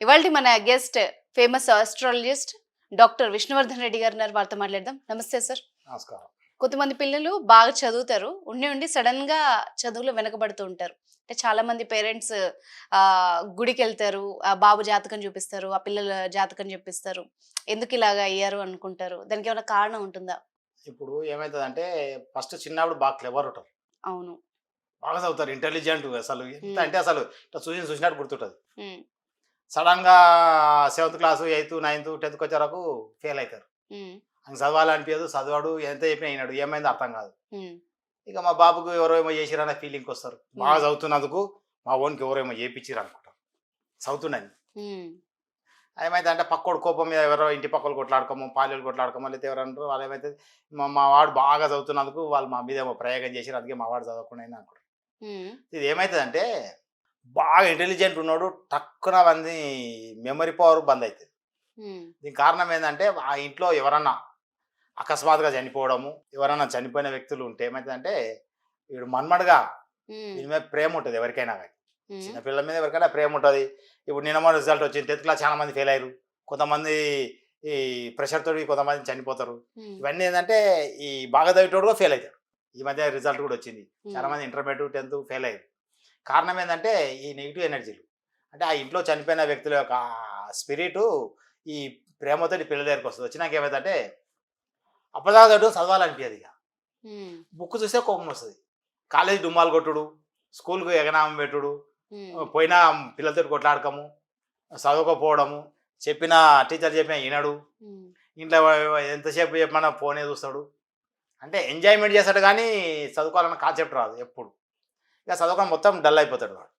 ఇవాల్టి మన guest famous astrologist doctor Vishnuvardhan Reddy గారు ఉన్నారు. వారితో మాట్లాడదాం. నమస్తే సార్. నమస్కారం. కొంతమంది పిల్లలు బాగా చదువుతారు. ఉండి సడన్ గా చదువులో వెనకబడుతూ ఉంటారు. అంటే చాలా మంది పేరెంట్స్ గుడికెళ్తారు. ఆ బాబు జాతకం చూపిస్తారు. ఆ పిల్లల జాతకం చూపిస్తారు. ఎందుకు ఇలాగ అయ్యారు అనుకుంటారు. దానికి ఏమైనా కారణం ఉంటుందా? ఇప్పుడు ఏమైతదంటే ఫస్ట్ చిన్నప్పుడు బాగా క్లెవర్ ఉంటారు. అవును. బాగా చదువుతారు. ఇంటెలిజెంట్ అసలు ఎంత హ్మ్. అంటే అసలు ఇట్లా చూసినట్టు గుర్తుంటది. హ్మ్. సడెన్‌గా సెవెంత్ క్లాసు, 8, 9, 10కి వచ్చే వరకు ఫెయిల్ అయితారు. హ్మ్. ఆయనకి చదవాలనిపియదు. చదవడు. ఎంత చెప్పినా ఇనడు. ఏమైందో అర్థం కాదు. హ్మ్. ఇక మా బాబుకు ఎవరో ఏమో చేసిరన్న ఫీలింగ్‌కొస్తారు. బాగా హ్మ్. చదువుతున్నందుకు మా వోనికి ఎవరో ఏమో చేపిచ్చిర్రు అనుకుంటారు. చదువుతున్నాను. హ్మ్. ఏమైతదంటే పక్కోడు కోపం మీద ఎవరో ఇంటి పక్కోళ్ళు కొట్లాడుకోమో, పాలోళ్ళు కొట్లాడుకోమో లేకపోతే ఎవరంటారు వాళ్ళేమైతది మా వాడు బాగా చదువుతున్నందుకు వాళ్ళు మా మీద ఏమో ప్రయోగం చేసిర్రు. అందుకే మా వాడు చదవకుండా అయింది అనుకుంటారు. హ్మ్. ఇది ఏమైతదంటే బాగా ఇంటెలిజెంట్ ఉన్నోడు టక్కున అవన్నీ మెమరీ పవర్ బంద్ అయితది. హ్మ్. దీనికి కారణం ఏందంటే ఆ ఇంట్లో ఎవరన్నా అకస్మాత్తుగా చనిపోవడము, ఎవరన్నా చనిపోయిన వ్యక్తులు ఉంటే ఏమైతదంటే వీడు మన్మడగా హ్మ్. వీని మీద ప్రేమ ఉంటది ఎవరికైనా గాని. హ్మ్. చిన్న పిల్లల మీద ఎవరికైనా ప్రేమ ఉంటది. ఇప్పుడు నిన్న మొన్న రిజల్ట్ వచ్చింది. 10థ్ క్లాస్ చాలా మంది ఫెయిల్ అయ్యారు. కొంతమంది ఈ ప్రెషర్ తోటి కొంతమంది చనిపోతారు. హ్మ్. ఇవన్నీ ఏందంటే ఈ బాగా చదివేటోడు కూడా ఫెయిల్ అయితాడు. ఈ మధ్య రిజల్ట్ కూడా వచ్చింది. చాలా హ్మ్. మంది ఇంటర్మీడియేట్, 10థ్ ఫెయిల్ అయ్యారు. కారణం ఏందంటే ఈ నెగెటివ్ ఎనర్జీలు. అంటే ఆ ఇంట్లో చనిపోయిన వ్యక్తుల యొక్క స్పిరిటు ఈ ప్రేమతోటి పిల్లల దగ్గరికొస్తది. వచ్చినాక ఏమైద్దంటే అప్పటిదాకా చదవాలనిపియదు ఇగ. హ్మ్. బుక్ చూస్తే కోపమొస్తది. కాలేజీ డుమ్మాలు కొట్టుడు, స్కూలుకు ఎగనామం పెట్టుడు, హ్మ్. పోయినా పిల్లలతోటి కొట్లాడకము, చదవకపోవడము, చెప్పిన టీచర్ చెప్పినా ఇనడు. హ్మ్. ఇంట్లో ఎంతసేపు చెప్పమన్నా ఫోనే చూస్తాడు. అంటే ఎంజాయ్‌మెంట్ చేస్తాడు గానీ, చదువుకోవాలన్న కాన్సెప్ట్ రాదు ఎప్పుడు. ఇక చదవకుండా మొత్తం డల్ అయిపోతాడు వాడు.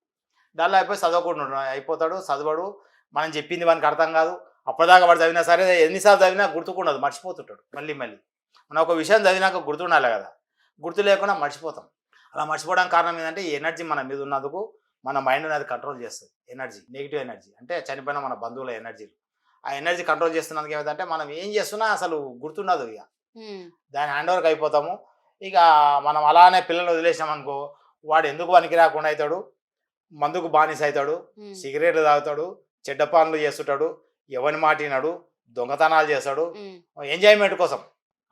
డల్ అయిపోయి చదవకుండా అయిపోతాడు. చదవడు. మనం చెప్పింది వానికి అర్థం కాదు. అప్పటిదాకా వాడు చదివినా సరే ఎన్ని సార్లు చదివినా గుర్తుకుండదు. మర్చిపోతుంటాడు మళ్ళీ మళ్ళీ. మనం ఒక విషయం చదివినాక గుర్తుండాలి కదా! గుర్తు లేకుండా మర్చిపోతాం. అలా మర్చిపోవడానికి కారణం ఏంటంటే ఈ ఎనర్జీ మన మీద ఉన్నందుకు మన మైండ్‌ని అది కంట్రోల్ చేస్తది. Energy, negative energy. అంటే చనిపోయిన మన బంధువుల ఎనర్జీలు. ఆ ఎనర్జీ కంట్రోల్ చేస్తున్నందుకు ఏమైందంటే మనం ఏం చేస్తున్నా అసలు గుర్తుండదు ఇగ. హ్మ్. దాని హ్యాండ్ ఓవర్‌కి అయిపోతాము. ఇక మనం అలానే పిల్లల్ని వదిలేసామనుకో వాడు ఎందుకు పనికి రాకుండా అయితాడు. మందుకు బానిస అవుతాడు. హ్మ్. సిగరెట్లు తాగుతాడు. చెడ్డ పనులు చేస్తుంటాడు. ఎవని మాట వినడు. దొంగతనాలు చేస్తాడు. హ్మ్. ఎంజాయ్‌మెంట్ కోసం.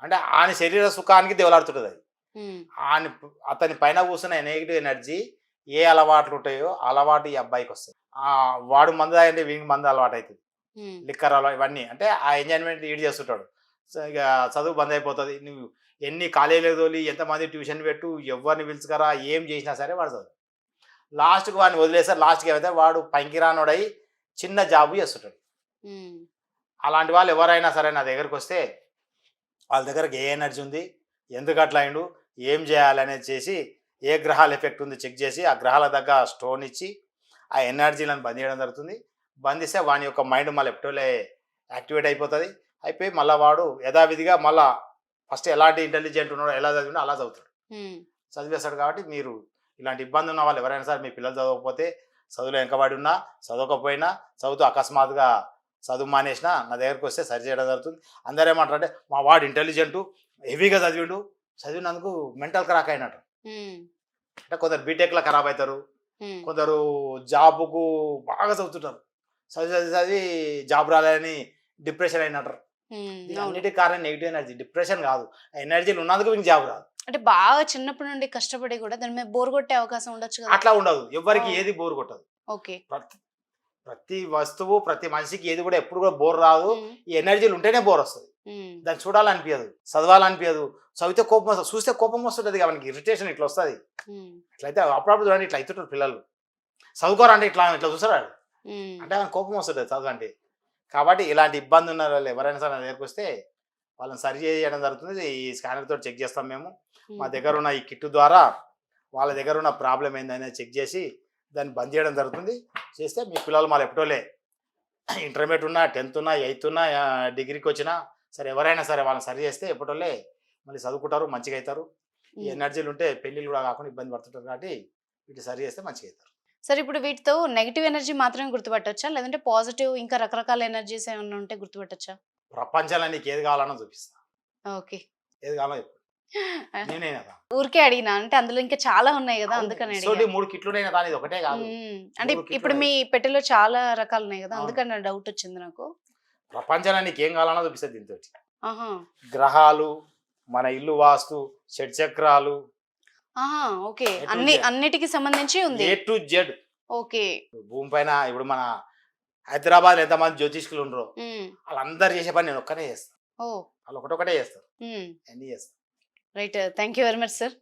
అంటే ఆని శరీర సుఖానికి దేవులాడుతుంటది అది. హ్మ్. ఆని అతని పైన కూర్చున్న నెగెటివ్ ఎనర్జీ ఏ అలవాట్లు ఉంటాయో ఆ అలవాటు ఈ అబ్బాయికొస్తాయి. వాడు మందు తాగితే వీనికి మందు అలవాటయితది. హ్మ్. లిక్కర్ అలవా ఇవన్నీ. అంటే ఆ ఎంజాయ్‌మెంట్ ఈడు చేస్తుంటాడు. సో, ఇక చదువు బంద్ అయిపోతది. నువ్వు ఎన్ని కాలేజీలకు తోలి, ఎంతమంది ట్యూషన్ పెట్టు, ఎవ్వరిని పిలుచుకురా, ఏం చేసినా సరే వాడు చదవడు. లాస్ట్‌కి వాడిని వదిలేస్తారు. లాస్ట్‌కి ఏమైతే వాడు పనికిరానోడై చిన్న జాబ్ చేస్తుంటాడు. హ్మ్. అలాంటి వాళ్ళు ఎవరైనా సరే నా దగ్గరకొస్తే వాళ్ళ దగ్గరకి ఏ ఎనర్జీ ఉంది? ఎందుకు అట్లా అయిండు? ఏం చేయాలనేది చేసి, ఏ గ్రహాల ఎఫెక్ట్ ఉంది చెక్ చేసి, ఆ గ్రహాల తగ్గ స్టోన్ ఇచ్చి, ఆ ఎనర్జీలను బంద్ చేయడం జరుగుతుంది. బంధిస్తే వాని యొక్క మైండ్ మళ్ళీ ఎప్పటోలే యాక్టివేట్ అయిపోతది. అయిపోయి మళ్ళా వాడు యథావిధిగా మళ్ళా ఫస్ట్ ఎలాంటి ఇంటెలిజెంట్ ఉన్నాడో, ఎలా చదివిండో అలా చదువుతాడు. హ్మ్. చదివేస్తాడు కాబట్టి మీరు ఇలాంటి ఇబ్బంది ఉన్న వాళ్ళు ఎవరైనా సరే మీ పిల్లలు చదవకపోతే చదువులో వెనకబడి ఉన్నా చదవకపోయినా చదువుతూ అకస్మాత్తుగా చదువు మానేసినా నా దగ్గరకు వస్తే సరి చేయడం జరుగుతుంది. అందరూ ఏమంటారంటే మా వాడు ఇంటెలిజెంటు హెవీగా చదివిండు చదివినందుకు మెంటల్ క్రాక్ అయినట్టు. హ్మ్. అంటే కొందరు బీటెక్లో ఖరాబ్ అవుతారు. హ్మ్. కొందరు జాబుకు బాగా చదువుతుంటారు. చదివి చదివి చదివి జాబ్ రాలేదని డిప్రెషన్ అయినట్టు. హ్మ్. దీని అవును. అన్నిటికి కారణం నెగిటివ్ ఎనర్జీ. డిప్రెషన్ కాదు, ఆ ఎనర్జీలు ఉన్నందుకు మీకు జాబ్ రాదు. అంటే బాగా చిన్నప్పటి నుండి కష్టపడి కూడా దాని మీద బోర్ కొట్టే అవకాశం ఉండొచ్చు కదా! అట్లా ఉండదు. ఎవ్వరికి ఓహ్! ఏది బోర్ కొట్టదు. ఓకే. ప్రతి ప్రతి వస్తువు, ప్రతి మనిషికి ఏది కూడా ఎప్పుడు కూడా బోర్ రాదు. హ్మ్. ఈ ఎనర్జీలు ఉంటేనే బోర్ వస్తది. హ్మ్. దాన్ని చూడాలనిపియదు. చదవాలనిపియదు. చదివితే కోపం వస్తది. చూస్తే కోపం వస్తుంటది. మనకి ఇరిటేషన్ ఇట్లా వస్తది. హ్మ్. ఇట్లయితే అప్పుడప్పుడు చూడండి ఇట్లా అయితుంటారు పిల్లలు. చదువుకోరా అంటే ఇట్లా ఇట్లా చూస్తాడు ఆడు. హ్మ్. అంటే ఆయనకు కోపం వస్తుంటది చదువంటే. కాబట్టి ఇలాంటి ఇబ్బంది ఉన్న వాళ్ళు ఎవరైనా సరే నా దగ్గరికొస్తే వాళ్ళని సరి చేయడం జరుగుతుంది. ఈ స్కానర్ తోటి చెక్ చేస్తాం మేము. మా హ్మ్. దగ్గర ఉన్న ఈ కిట్ ద్వారా వాళ్ళ దగ్గర ఉన్న ప్రాబ్లమ్ ఏందనేది చెక్ చేసి దాన్ని బంద్ చేయడం జరుగుతుంది. చేస్తే మీ పిల్లలు మళ్ళీ ఎప్పుడోలే ఇంటర్మీడియేట్ ఉన్నా, 10థ్ ఉన్నా, 8థ్ ఉన్నా, డిగ్రీకి వచ్చినా సరే ఎవరైనా సరే వాళ్ళని సరి చేస్తే ఎప్పటోళ్ళే మళ్ళీ చదువుకుంటారు, మంచిగా అవుతారు. ఈ హ్మ్. ఎనర్జీలు ఉంటే పెళ్ళిళ్ళు కూడా కాకుండా ఇబ్బంది పడుతుంటారు కాబట్టి వీటిని సరి చేస్తే మంచిగా అవుతారు. సరే ఇప్పుడు వీటితో నెగెటివ్ ఎనర్జీ మాత్రమే గుర్తుపట్టొచ్చా? లేదంటే పాజిటివ్ ఇంకా రకరకాల ఎనర్జీస్ ఏమన్నా ఉంటే గుర్తుపట్టొచ్చా? ప్రపంచంలో నీకు ఏది కావాలన్నా చూపిస్తా. ఓకే. ఏది కావాలో చెప్పు. నేనైనా దా. ఊరికే అడిగినా అంటే అందులో ఇంకా చాలా ఉన్నాయి కదా అవును, అందుకని ఇసోంటి అడిగా 3 కిట్లునైనా దాని ఇది ఒకటే కాదు. అంటే 3 ఇప్పుడు కిట్లు మీ పెట్టెలో చాలా రకాలు ఉన్నాయి కదా అవును. అందుకని డౌట్ వచ్చింది నాకు. ప్రపంచంలో నీకేం కావాలన్నా చూపిస్తుంది దీంతోటి. ఆహా గ్రహాలు, మన ఇల్లు వాస్తు, షట్చక్రాలు, ఆహా ఓకే A to Z. అన్నిటికి సంబంధించి ఉంది. A to Z. ఓకే. భూమి పైన ఇప్పుడు మన హైదరాబాద్ ఎంతమంది జ్యోతిష్కులు ఉండరో ఉమ్. వాళ్ళందరూ చేసే పని నేను ఒక్కనే చేస్తాను. ఓ. వాళ్ళు ఒకటొకటే చేస్తారు, అన్నీ చేస్తారు. Right. Thank you very much sir.